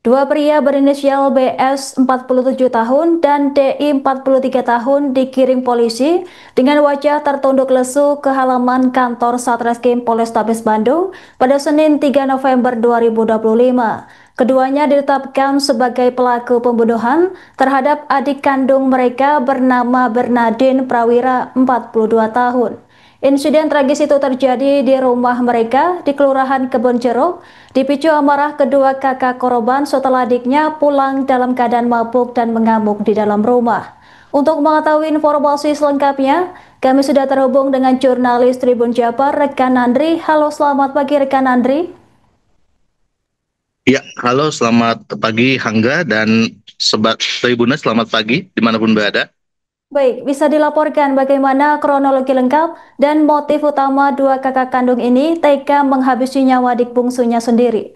Dua pria berinisial BS 47 tahun dan DI 43 tahun dikirim polisi dengan wajah tertunduk lesu ke halaman kantor Satreskrim Polrestabes Bandung pada Senin 3 November 2025. Keduanya ditetapkan sebagai pelaku pembunuhan terhadap adik kandung mereka bernama Bernardin Prawira 42 tahun. Insiden tragis itu terjadi di rumah mereka di Kelurahan Kebonjeruk, dipicu amarah kedua kakak korban setelah adiknya pulang dalam keadaan mabuk dan mengamuk di dalam rumah. Untuk mengetahui informasi selengkapnya, kami sudah terhubung dengan jurnalis Tribun Jabar, rekan Andri. Halo, selamat pagi rekan Andri. Ya, halo, selamat pagi Hangga dan Sobat Tribuners, selamat pagi dimanapun berada. Baik, bisa dilaporkan bagaimana kronologi lengkap dan motif utama dua kakak kandung ini tega menghabisi nyawa adik bungsunya sendiri?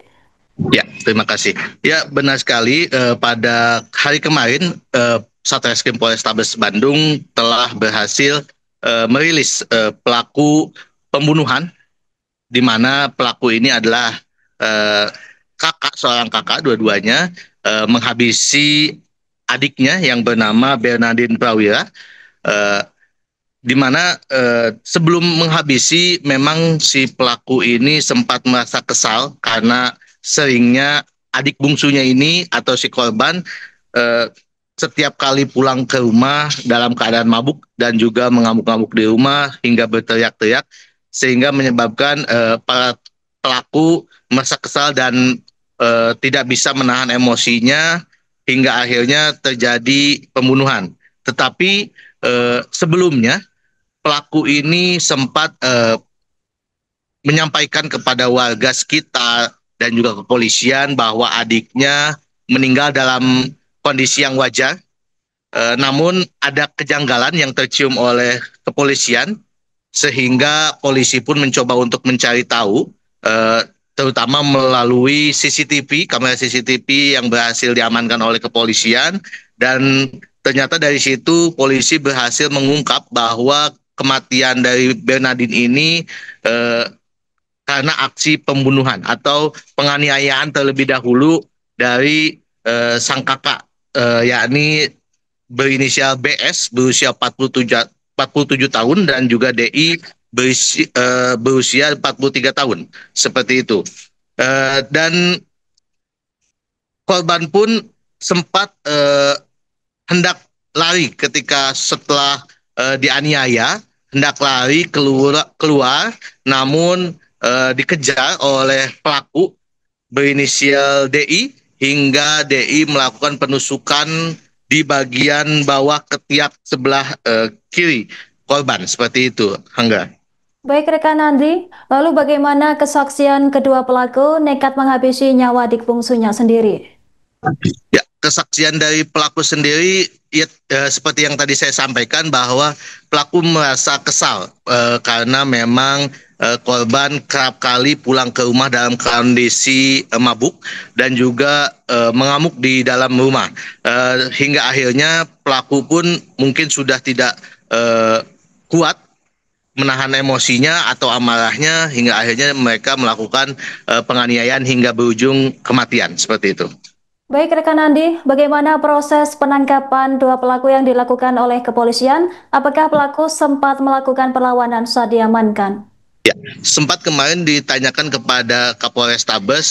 Ya, terima kasih. Ya, benar sekali. Pada hari kemarin, Satreskrim Polrestabes Bandung telah berhasil merilis pelaku pembunuhan, di mana pelaku ini adalah eh, seorang kakak, dua-duanya menghabisi adiknya yang bernama Bernardin Prawira. eh, di mana sebelum menghabisi memang si pelaku ini sempat merasa kesal karena seringnya adik bungsunya ini atau si korban eh, setiap kali pulang ke rumah dalam keadaan mabuk dan juga mengamuk-ngamuk di rumah hingga berteriak-teriak sehingga menyebabkan para pelaku merasa kesal dan tidak bisa menahan emosinya hingga akhirnya terjadi pembunuhan. Tetapi sebelumnya pelaku ini sempat menyampaikan kepada warga sekitar dan juga kepolisian bahwa adiknya meninggal dalam kondisi yang wajar. Namun ada kejanggalan yang tercium oleh kepolisian sehingga polisi pun mencoba untuk mencari tahu, terutama melalui CCTV, kamera CCTV yang berhasil diamankan oleh kepolisian, dan ternyata dari situ polisi berhasil mengungkap bahwa kematian dari Bernardin ini eh, karena aksi pembunuhan atau penganiayaan terlebih dahulu dari sang kakak, yakni berinisial BS berusia 47 tahun dan juga DI berusia 43 tahun, seperti itu. Dan korban pun sempat hendak lari ketika setelah dianiaya, hendak lari keluar, namun dikejar oleh pelaku berinisial DI hingga DI melakukan penusukan di bagian bawah ketiak sebelah kiri korban, seperti itu, Hangga. Baik rekan Andri, lalu bagaimana kesaksian kedua pelaku nekat menghabisi nyawa adik bungsunya sendiri? Ya, kesaksian dari pelaku sendiri ya, seperti yang tadi saya sampaikan bahwa pelaku merasa kesal karena memang korban kerap kali pulang ke rumah dalam kondisi mabuk dan juga mengamuk di dalam rumah, hingga akhirnya pelaku pun mungkin sudah tidak kuat menahan emosinya atau amarahnya hingga akhirnya mereka melakukan penganiayaan hingga berujung kematian, seperti itu. Baik rekan Andi, bagaimana proses penangkapan dua pelaku yang dilakukan oleh kepolisian? Apakah pelaku sempat melakukan perlawanan saat diamankan? Ya, sempat kemarin ditanyakan kepada Kapolrestabes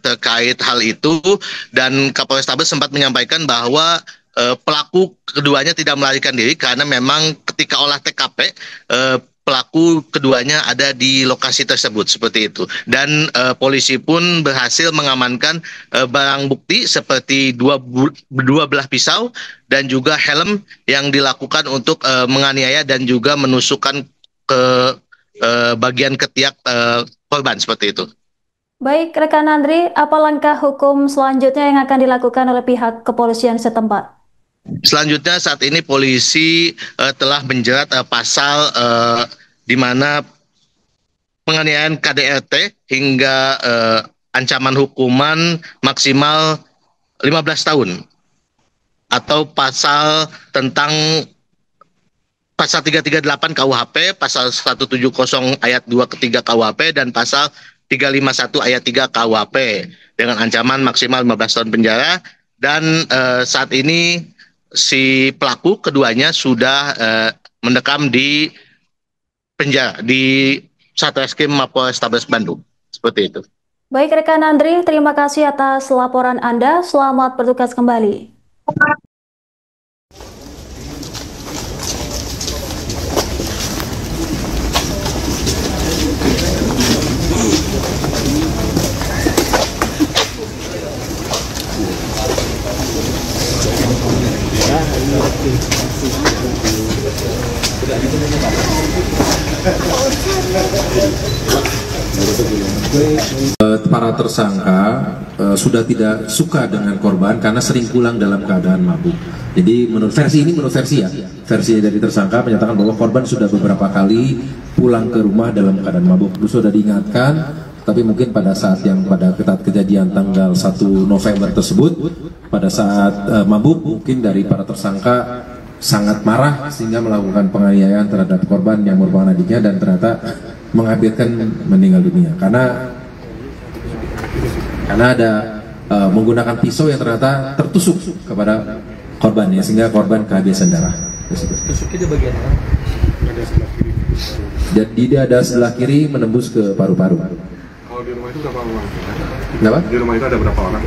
terkait hal itu, dan Kapolrestabes sempat menyampaikan bahwa pelaku keduanya tidak melarikan diri karena memang ketika olah TKP pelaku keduanya ada di lokasi tersebut, seperti itu. Dan polisi pun berhasil mengamankan barang bukti seperti dua belah pisau dan juga helm yang dilakukan untuk menganiaya dan juga menusukkan ke bagian ketiak korban, seperti itu. Baik rekan Andri, apa langkah hukum selanjutnya yang akan dilakukan oleh pihak kepolisian setempat? Selanjutnya saat ini polisi telah menjerat pasal di mana penganiayaan KDRT hingga ancaman hukuman maksimal 15 tahun, atau pasal tentang pasal 338 KUHP, pasal 170 ayat 2 ketiga KUHP, dan pasal 351 ayat 3 KUHP dengan ancaman maksimal 15 tahun penjara, dan saat ini si pelaku keduanya sudah mendekam di penjara di Satreskrim Mapolrestabes Bandung. Seperti itu. Baik rekan Andri, terima kasih atas laporan Anda. Selamat bertugas kembali. Para tersangka sudah tidak suka dengan korban karena sering pulang dalam keadaan mabuk. Jadi menurut versi ya, versi dari tersangka menyatakan bahwa korban sudah beberapa kali pulang ke rumah dalam keadaan mabuk. Sudah diingatkan, tapi mungkin pada saat kejadian tanggal 1 November tersebut, pada saat mabuk mungkin dari para tersangka sangat marah sehingga melakukan penganiayaan terhadap korban yang merupakan adiknya, dan ternyata mengakibatkan meninggal dunia karena ada menggunakan pisau yang ternyata tertusuk kepada korban ya, sehingga korban kehabisan darah. Tusuknya di bagian mana? Jadi dia ada sebelah kiri menembus ke paru-paru. Kalau di rumah itu berapa orang? Kenapa? Di rumah itu ada berapa orang?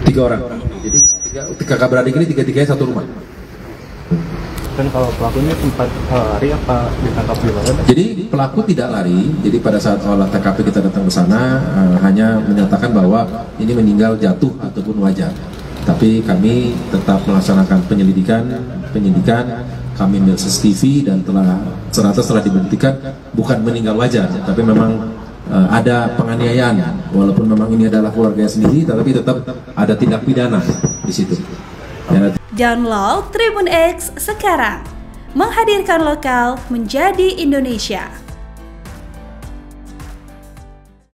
3 orang. Jadi kakak beradik ini tiga-tiganya satu rumah. Dan kalau pelakunya sempat lari apa ditangkap di mana? Jadi pelaku tidak lari. Jadi pada saat olah TKP kita datang ke sana hanya menyatakan bahwa ini meninggal jatuh ataupun wajar. Tapi kami tetap melaksanakan penyidikan, kami melihat CCTV dan ternyata setelah dibuktikan bukan meninggal wajar, tapi memang ada penganiayaan. Walaupun memang ini adalah keluarganya sendiri, tapi tetap ada tindak pidana di situ. Ya. Download Tribun X sekarang, menghadirkan lokal menjadi Indonesia.